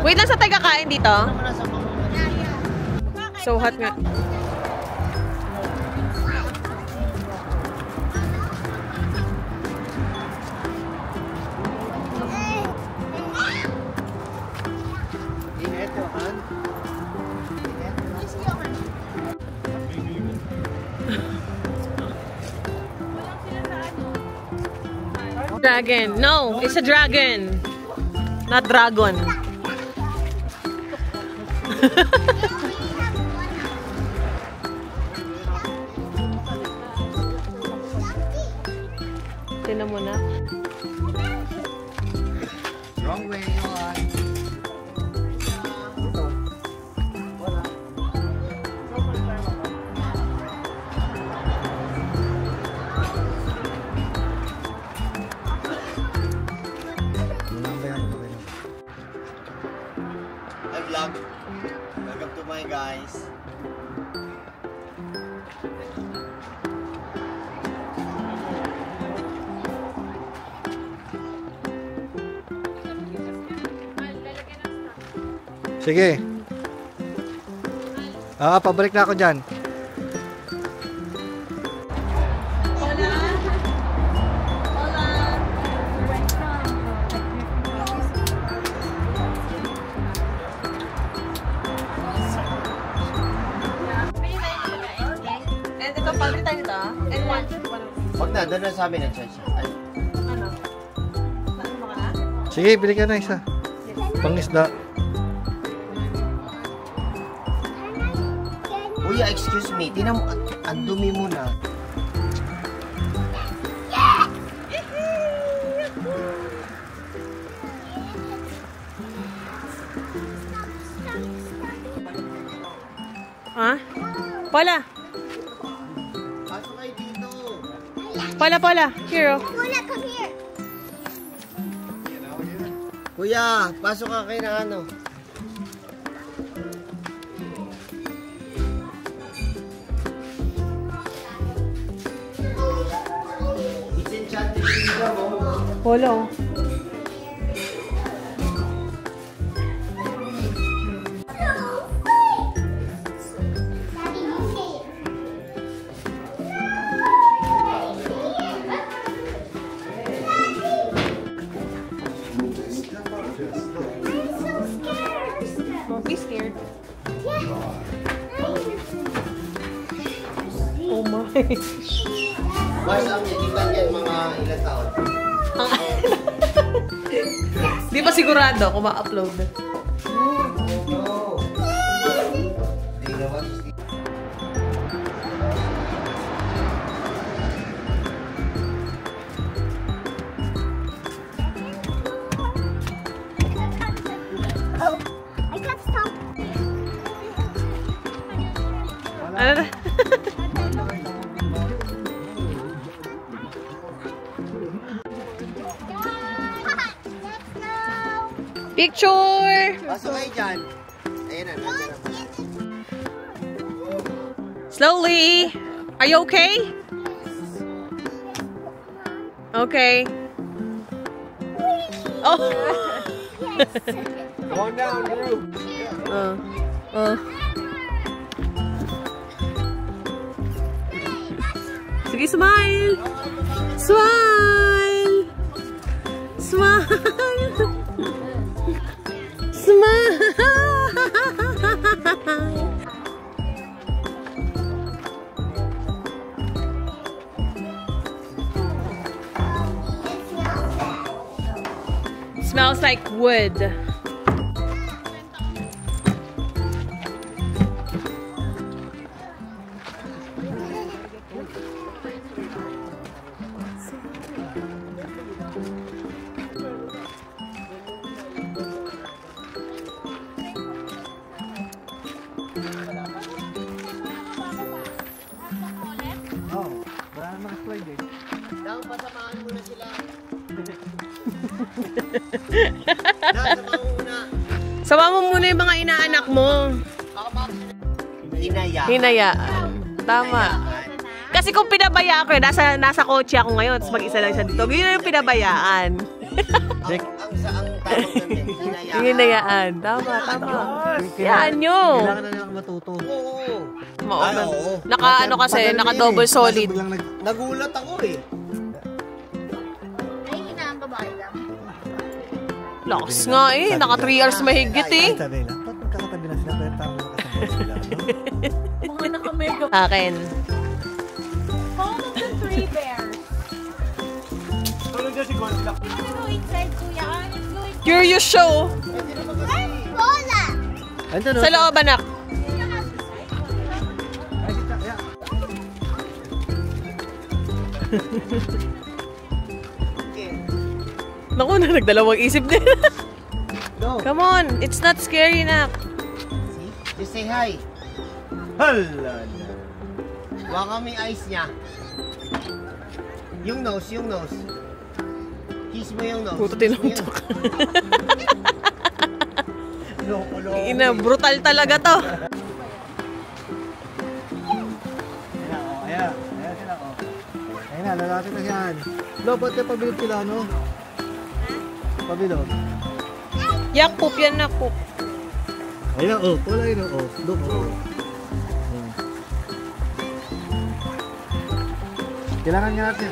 Wait lang, sa tayo kakain dito? So hot nga. Dragon. No, it's a dragon. Not dragon. Tignan mo na. Wrong way, Hi vlog. Welcome to my guys. Sige. Pabalik na ako dyan. Wag na, doon na sa amin ang chance. Ano? Saan mo ka na? Sige, bili ka na isa. Pangisda. Kuya, excuse me. Tinan mo, ang dumi mo na. Ha? Paula! Pasok kayo dito. Paula! Here, oh. Come here. Kuya, pasok ka kayo na ano. It's enchanted kingdom, oh. Paula, oh. Don't be scared. Oh my. Mas ang editan yan mga ilang taon. Di pa sigurado kung ma-upload. No. Di naman. I got some. Ano na? Picture! Pasok kayo dyan. Ayan na. Slowly. Are you okay? Okay. Oh. Going down, group. Sige, smile. Smile. Smile. Smile. Smells like wood. Daw, pasamahan mo na sila. Sama mo muna yung mga inaanak mo. Hinayaan. Tama. Kasi kung pinabaya ako, nasa kotse ako ngayon, tapos mag-isa lang siya dito. Yun yung pinabayaan. Dick. Ang tawag namin, hinayaan. Hinayaan. Tama, tama. Yan nyo. Kailangan na nilang matuto. Oo. Mauna. oo. Naka ano kasi, naka double solid. Biglang Nagulat ako eh. Nahihinaan ka ba kayo lang? Lakas nga eh. Naka 3 hours mahigit eh. sabi lang, ba't magkakatabi na sila? Pero tama makasama sila. No? Mga naka-mega. Akin. Home of the three bears. Tulog na si Goldlock. You wanna go inside, Kuya? Let's go inside. Curious show. Cola! Andun, no? Sa loob, anak. Naku na, nagdalawang isip din. Go. Come on, it's not scary na. Just say hi. Hala. Baka may eyes niya. Yung nose, yung nose. Kiss mo yung nose. Puto Kiss mo yung- tinuntok. Loko-loko. Ina, brutal talaga to. Ayan, ayan sila, oh. Ayan na, lalaki na yan. Lo, ba't yung pabilog sila, no? Pabilog. Yak, poop yan na, poop. Ayun na, oh. Wala yun, oh. Look, oh. Kailangan nga natin.